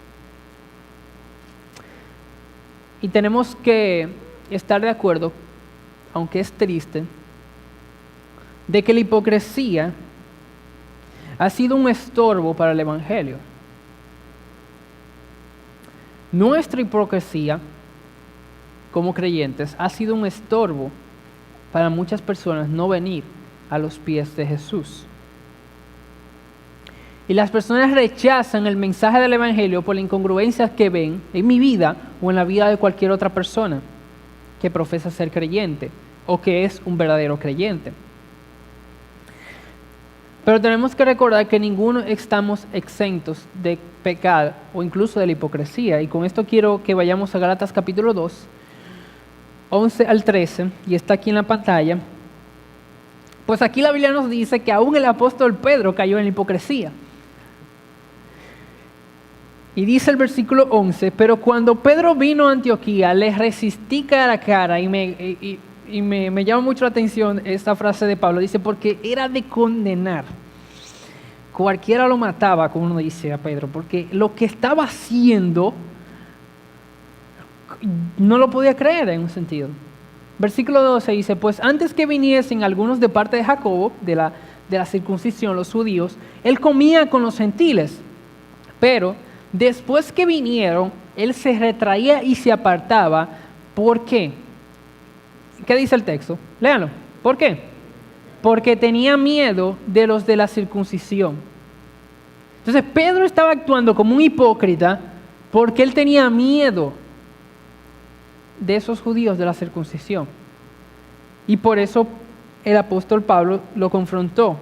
Y tenemos que estar de acuerdo, aunque es triste, de que la hipocresía ha sido un estorbo para el Evangelio. Nuestra hipocresía como creyentes ha sido un estorbo para muchas personas no venir a los pies de Jesús. Y las personas rechazan el mensaje del Evangelio por la incongruencia que ven en mi vida o en la vida de cualquier otra persona que profesa ser creyente o que es un verdadero creyente. Pero tenemos que recordar que ninguno estamos exentos de pecar o incluso de la hipocresía. Y con esto quiero que vayamos a Gálatas capítulo 2, 11 al 13, y está aquí en la pantalla. Pues aquí la Biblia nos dice que aún el apóstol Pedro cayó en la hipocresía. Y dice el versículo 11, pero cuando Pedro vino a Antioquía, le resistí cara a cara, y me llama mucho la atención esta frase de Pablo, dice, porque era de condenar. Cualquiera lo mataba, como uno dice a Pedro, porque lo que estaba haciendo no lo podía creer en un sentido. Versículo 12 dice, pues antes que viniesen algunos de parte de Jacobo, de la circuncisión, los judíos, él comía con los gentiles, pero después que vinieron, él se retraía y se apartaba. ¿Por qué? ¿Qué dice el texto? Léanlo. ¿Por qué? Porque tenía miedo de los de la circuncisión. Entonces Pedro estaba actuando como un hipócrita porque él tenía miedo de esos judíos de la circuncisión. Y por eso el apóstol Pablo lo confrontó.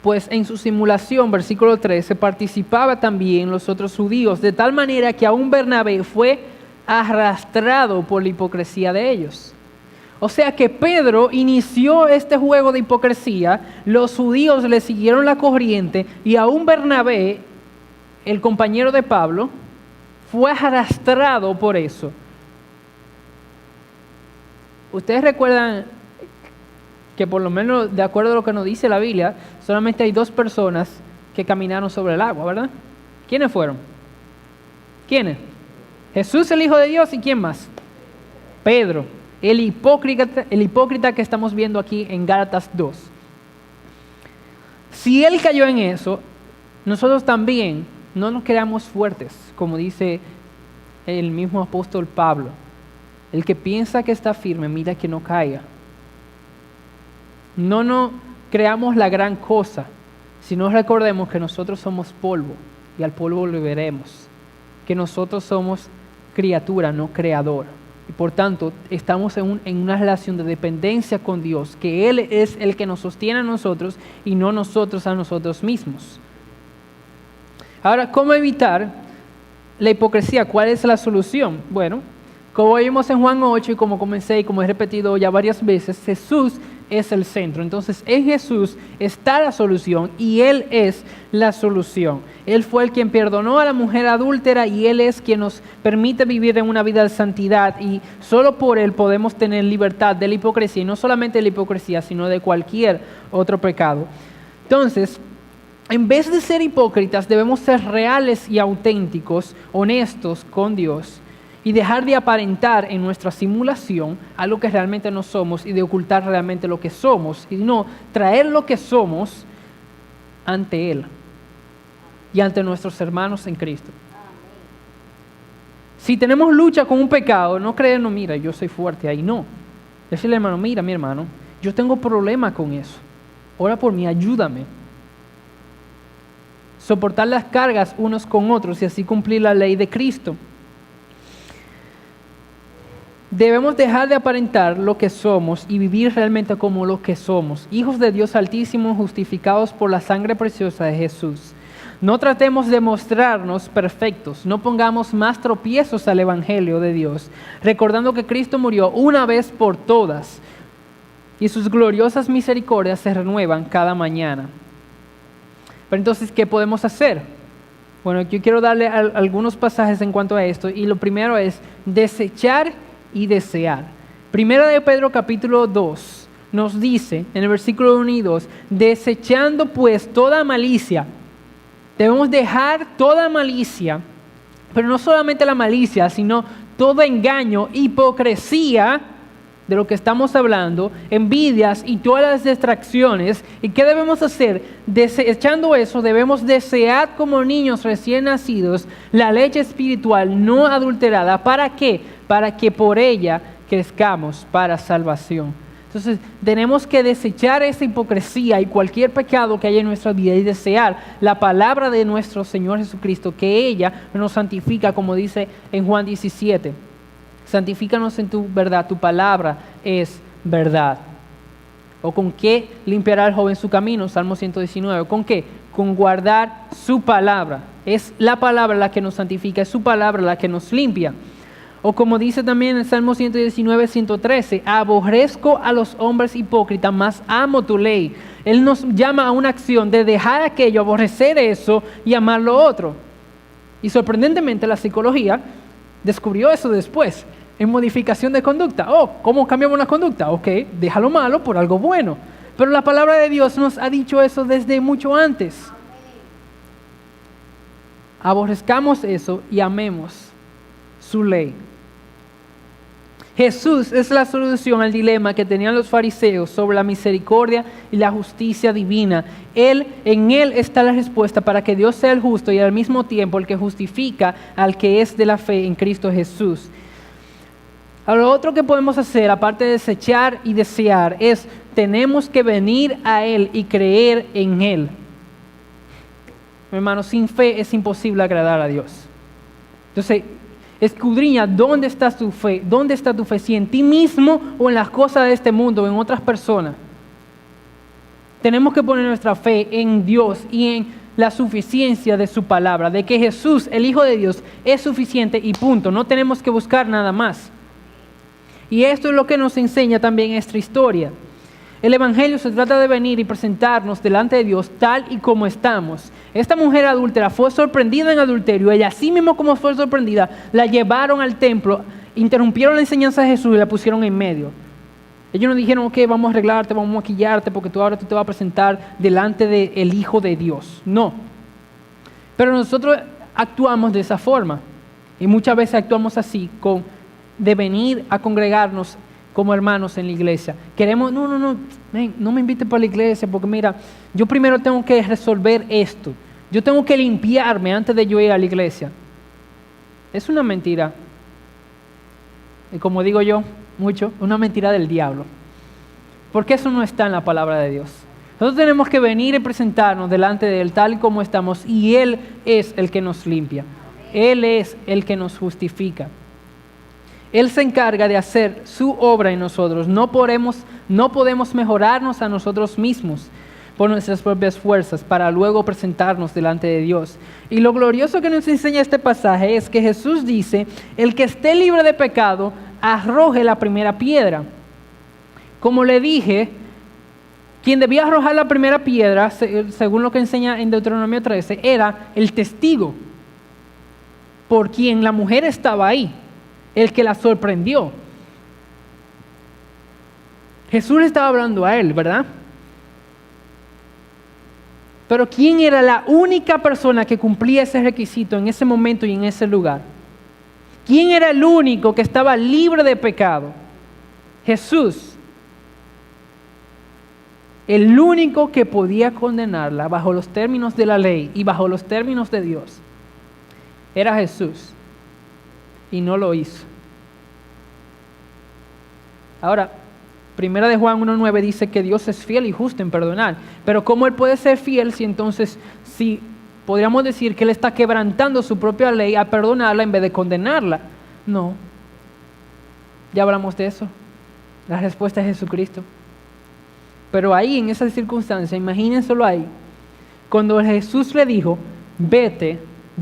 Pues en su simulación, versículo 13, participaba también los otros judíos, de tal manera que aún Bernabé fue arrastrado por la hipocresía de ellos. O sea que Pedro inició este juego de hipocresía, los judíos le siguieron la corriente y aún Bernabé, el compañero de Pablo, fue arrastrado por eso. Ustedes recuerdan que por lo menos de acuerdo a lo que nos dice la Biblia, solamente hay 2 personas que caminaron sobre el agua, ¿verdad? ¿Quiénes fueron? ¿Quiénes? Jesús, el Hijo de Dios, ¿y quién más? Pedro, el hipócrita que estamos viendo aquí en Gálatas 2. Si él cayó en eso, nosotros también no nos creamos fuertes, como dice el mismo apóstol Pablo. El que piensa que está firme, mira que no caiga. No nos creamos la gran cosa, sino recordemos que nosotros somos polvo y al polvo lo veremos. Que nosotros somos criatura, no creador. Y por tanto, estamos en una relación de dependencia con Dios, que Él es el que nos sostiene a nosotros y no nosotros a nosotros mismos. Ahora, ¿cómo evitar la hipocresía? ¿Cuál es la solución? Bueno, como vimos en Juan 8 y como comencé y como he repetido ya varias veces, Jesús es el centro. Entonces, en Jesús está la solución y Él es la solución. Él fue el quien perdonó a la mujer adúltera y Él es quien nos permite vivir en una vida de santidad y solo por Él podemos tener libertad de la hipocresía y no solamente de la hipocresía, sino de cualquier otro pecado. Entonces, en vez de ser hipócritas, debemos ser reales y auténticos, honestos con Dios y dejar de aparentar en nuestra simulación a lo que realmente no somos y de ocultar realmente lo que somos y no traer lo que somos ante Él y ante nuestros hermanos en Cristo. Si tenemos lucha con un pecado, no creer, no, mira, yo soy fuerte ahí, no. Decirle, hermano, mira, mi hermano, yo tengo problema con eso. Ora por mí, ayúdame. Soportar las cargas unos con otros y así cumplir la ley de Cristo. Debemos dejar de aparentar lo que somos y vivir realmente como lo que somos, hijos de Dios Altísimo, justificados por la sangre preciosa de Jesús. No tratemos de mostrarnos perfectos, no pongamos más tropiezos al Evangelio de Dios, recordando que Cristo murió una vez por todas y sus gloriosas misericordias se renuevan cada mañana. Pero entonces, ¿qué podemos hacer? Bueno, yo quiero darle algunos pasajes en cuanto a esto y lo primero es desechar y desear. Primera de Pedro capítulo 2 nos dice en el versículo 1 y 2, desechando pues toda malicia. Debemos dejar toda malicia, pero no solamente la malicia, sino todo engaño, hipocresía, de lo que estamos hablando, envidias y todas las distracciones. ¿Y qué debemos hacer? Desechando eso, debemos desear como niños recién nacidos la leche espiritual no adulterada. ¿Para qué? Para que por ella crezcamos para salvación. Entonces, tenemos que desechar esa hipocresía y cualquier pecado que haya en nuestra vida y desear la palabra de nuestro Señor Jesucristo, que ella nos santifica, como dice en Juan 17. Santifícanos en tu verdad, tu palabra es verdad. ¿O con qué limpiará el joven su camino? Salmo 119. ¿Con qué? Con guardar su palabra. Es la palabra la que nos santifica, es su palabra la que nos limpia. O como dice también en Salmo 119, 113, aborrezco a los hombres hipócritas, mas amo tu ley. Él nos llama a una acción de dejar aquello, aborrecer eso y amar lo otro. Y sorprendentemente la psicología descubrió eso después, en modificación de conducta. ¿Cómo cambiamos la conducta? Ok, deja lo malo por algo bueno. Pero la palabra de Dios nos ha dicho eso desde mucho antes. Aborrezcamos eso y amemos su ley. Jesús es la solución al dilema que tenían los fariseos sobre la misericordia y la justicia divina. En Él está la respuesta para que Dios sea el justo y al mismo tiempo el que justifica al que es de la fe en Cristo Jesús. Ahora, lo otro que podemos hacer, aparte de desechar y desear, es tenemos que venir a Él y creer en Él. Hermano, sin fe es imposible agradar a Dios. Entonces, escudriña dónde está tu fe, si en ti mismo o en las cosas de este mundo o en otras personas. Tenemos que poner nuestra fe en Dios y en la suficiencia de su palabra, de que Jesús, el Hijo de Dios, es suficiente y punto. No tenemos que buscar nada más. Y esto es lo que nos enseña también esta historia. El Evangelio se trata de venir y presentarnos delante de Dios tal y como estamos. Esta mujer adúltera fue sorprendida en adulterio. Ella, así mismo como fue sorprendida, la llevaron al templo, interrumpieron la enseñanza de Jesús y la pusieron en medio. Ellos no dijeron, ok, vamos a arreglarte, vamos a maquillarte, porque ahora tú te vas a presentar delante del Hijo de Dios. No. Pero nosotros actuamos de esa forma. Y muchas veces actuamos así, de venir a congregarnos como hermanos en la iglesia. Queremos, no me invites para la iglesia, porque mira, yo primero tengo que resolver esto. Yo tengo que limpiarme antes de yo ir a la iglesia. Es una mentira. Y como digo yo mucho, una mentira del diablo. Porque eso no está en la palabra de Dios. Nosotros tenemos que venir y presentarnos delante de Él tal y como estamos, y Él es el que nos limpia. Él es el que nos justifica. Él se encarga de hacer su obra en nosotros. No podemos mejorarnos a nosotros mismos por nuestras propias fuerzas para luego presentarnos delante de Dios. Y lo glorioso que nos enseña este pasaje es que Jesús dice, el que esté libre de pecado, arroje la primera piedra. Como le dije, quien debía arrojar la primera piedra, según lo que enseña en Deuteronomio 13, era el testigo, por quien la mujer estaba ahí, el que la sorprendió. Jesús le estaba hablando a él, ¿verdad? Pero ¿quién era la única persona que cumplía ese requisito en ese momento y en ese lugar? ¿Quién era el único que estaba libre de pecado? Jesús. El único que podía condenarla bajo los términos de la ley y bajo los términos de Dios era Jesús. Y no lo hizo. Ahora, 1 de Juan 1:9 dice que Dios es fiel y justo en perdonar. Pero ¿cómo Él puede ser fiel si podríamos decir que Él está quebrantando su propia ley a perdonarla en vez de condenarla? No. Ya hablamos de eso. La respuesta es Jesucristo. Pero ahí, en esa circunstancia, imagínenselo ahí, cuando Jesús le dijo, vete,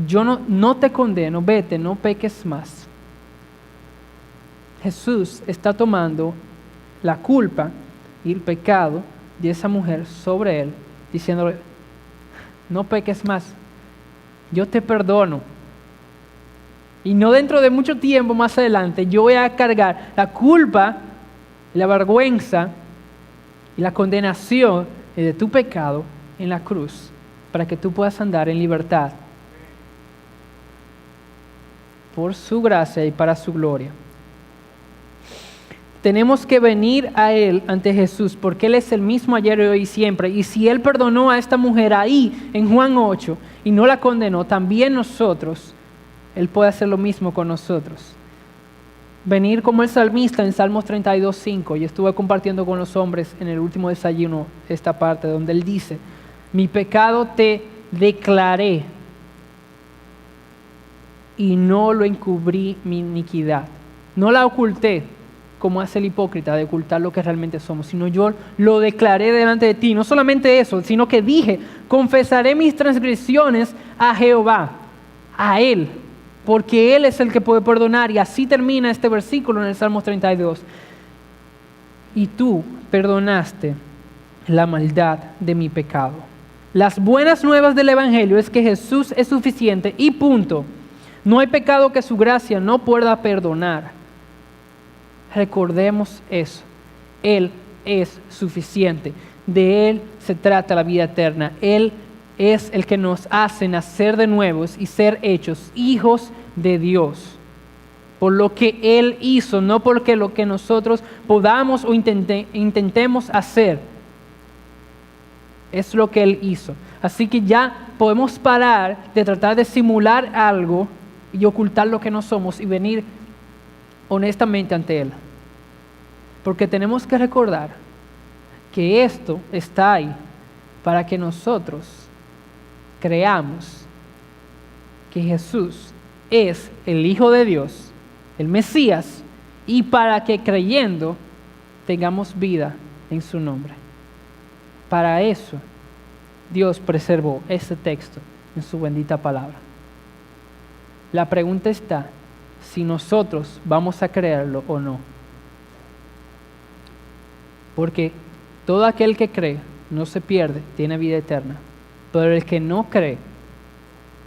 yo no te condeno, vete, no peques más. Jesús está tomando la culpa y el pecado de esa mujer sobre él, diciéndole, no peques más, yo te perdono. Y no dentro de mucho tiempo más adelante, yo voy a cargar la culpa, la vergüenza y la condenación de tu pecado en la cruz, para que tú puedas andar en libertad por su gracia y para su gloria. Tenemos que venir a Él ante Jesús, porque Él es el mismo ayer, hoy y siempre. Y si Él perdonó a esta mujer ahí en Juan 8 y no la condenó, también nosotros, Él puede hacer lo mismo con nosotros. Venir como el salmista en Salmos 32:5. Yo estuve compartiendo con los hombres en el último desayuno esta parte donde él dice, mi pecado te declaré y no lo encubrí mi iniquidad. No la oculté como hace el hipócrita de ocultar lo que realmente somos, sino yo lo declaré delante de ti. No solamente eso, sino que dije, confesaré mis transgresiones a Jehová, a Él, porque Él es el que puede perdonar. Y así termina este versículo en el Salmo 32. Y tú perdonaste la maldad de mi pecado. Las buenas nuevas del Evangelio es que Jesús es suficiente y punto. No hay pecado que su gracia no pueda perdonar. Recordemos eso. Él es suficiente. De Él se trata la vida eterna. Él es el que nos hace nacer de nuevos y ser hechos hijos de Dios. Por lo que Él hizo, no porque lo que nosotros podamos o intentemos hacer. Es lo que Él hizo. Así que ya podemos parar de tratar de simular algo y ocultar lo que no somos y venir honestamente ante Él. Porque tenemos que recordar que esto está ahí para que nosotros creamos que Jesús es el Hijo de Dios, el Mesías, y para que creyendo tengamos vida en su nombre. Para eso Dios preservó este texto en su bendita palabra. La pregunta está si nosotros vamos a creerlo o no. Porque todo aquel que cree no se pierde, tiene vida eterna. Pero el que no cree,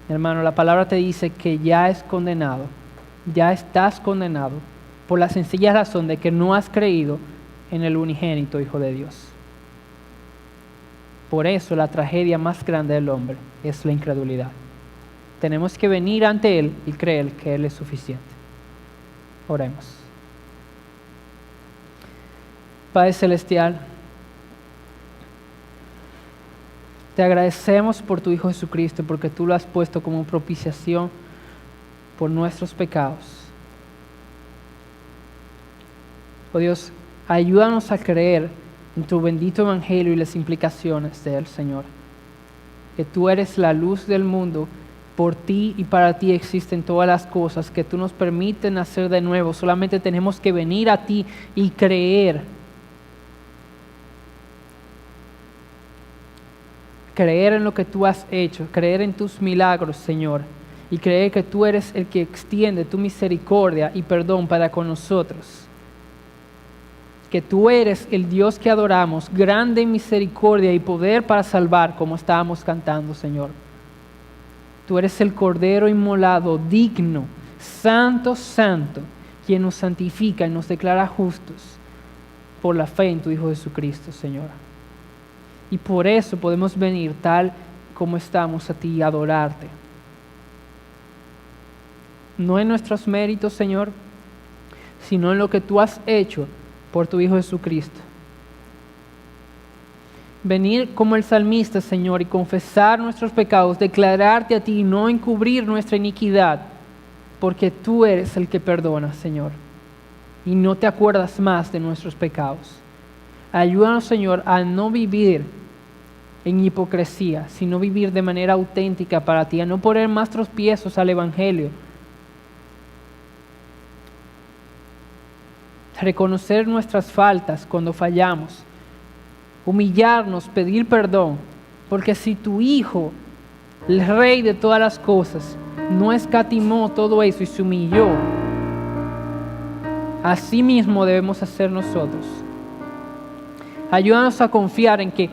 hermano, la palabra te dice que ya es condenado, ya estás condenado por la sencilla razón de que no has creído en el unigénito Hijo de Dios. Por eso la tragedia más grande del hombre es la incredulidad. Tenemos que venir ante Él y creer que Él es suficiente. Oremos. Padre Celestial, te agradecemos por tu Hijo Jesucristo, porque tú lo has puesto como propiciación por nuestros pecados. Oh Dios, ayúdanos a creer en tu bendito Evangelio y las implicaciones de él, Señor. Que tú eres la luz del mundo, por ti y para ti existen todas las cosas, que tú nos permites nacer de nuevo. Solamente tenemos que venir a ti y creer. Creer en lo que tú has hecho, creer en tus milagros, Señor, y creer que tú eres el que extiende tu misericordia y perdón para con nosotros. Que tú eres el Dios que adoramos, grande en misericordia y poder para salvar, como estábamos cantando, Señor. Tú eres el Cordero inmolado, digno, santo, santo, quien nos santifica y nos declara justos por la fe en tu Hijo Jesucristo, Señor. Y por eso podemos venir tal como estamos a ti y adorarte. No en nuestros méritos, Señor, sino en lo que tú has hecho por tu Hijo Jesucristo. Venir como el salmista, Señor, y confesar nuestros pecados, declararte a ti y no encubrir nuestra iniquidad, porque tú eres el que perdona, Señor, y no te acuerdas más de nuestros pecados. Ayúdanos, Señor, a no vivir en hipocresía, sino vivir de manera auténtica para ti, a no poner más tropiezos al Evangelio. Reconocer nuestras faltas cuando fallamos, humillarnos, pedir perdón, porque si tu Hijo, el Rey de todas las cosas, no escatimó todo eso y se humilló, así mismo debemos hacer nosotros. Ayúdanos a confiar en que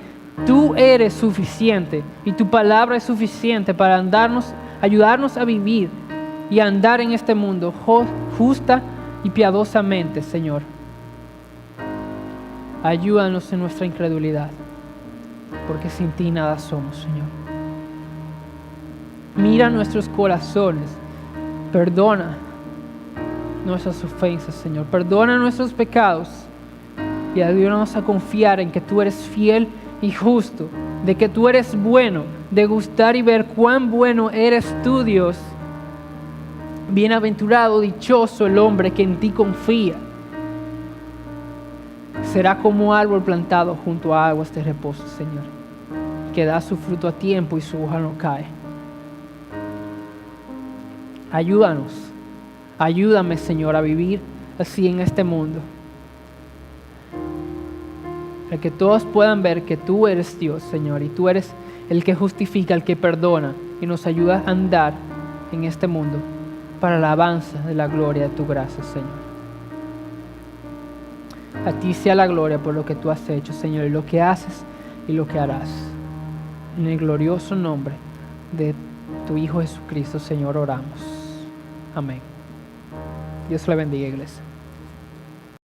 tú eres suficiente y tu palabra es suficiente para ayudarnos a vivir y a andar en este mundo justa y piadosamente, Señor. Ayúdanos en nuestra incredulidad, porque sin ti nada somos, Señor. Mira nuestros corazones, perdona nuestras ofensas, Señor, perdona nuestros pecados y ayúdanos a confiar en que tú eres fiel y justo, de que tú eres bueno, de gustar y ver cuán bueno eres tú, Dios. Bienaventurado, dichoso el hombre que en ti confía. Será como árbol plantado junto a aguas de reposo, Señor, que da su fruto a tiempo y su hoja no cae. Ayúdanos, ayúdame, Señor, a vivir así en este mundo. Para que todos puedan ver que tú eres Dios, Señor, y tú eres el que justifica, el que perdona y nos ayuda a andar en este mundo para la alabanza de la gloria de tu gracia, Señor. A ti sea la gloria por lo que tú has hecho, Señor, y lo que haces y lo que harás. En el glorioso nombre de tu Hijo Jesucristo, Señor, oramos. Amén. Dios le bendiga, iglesia.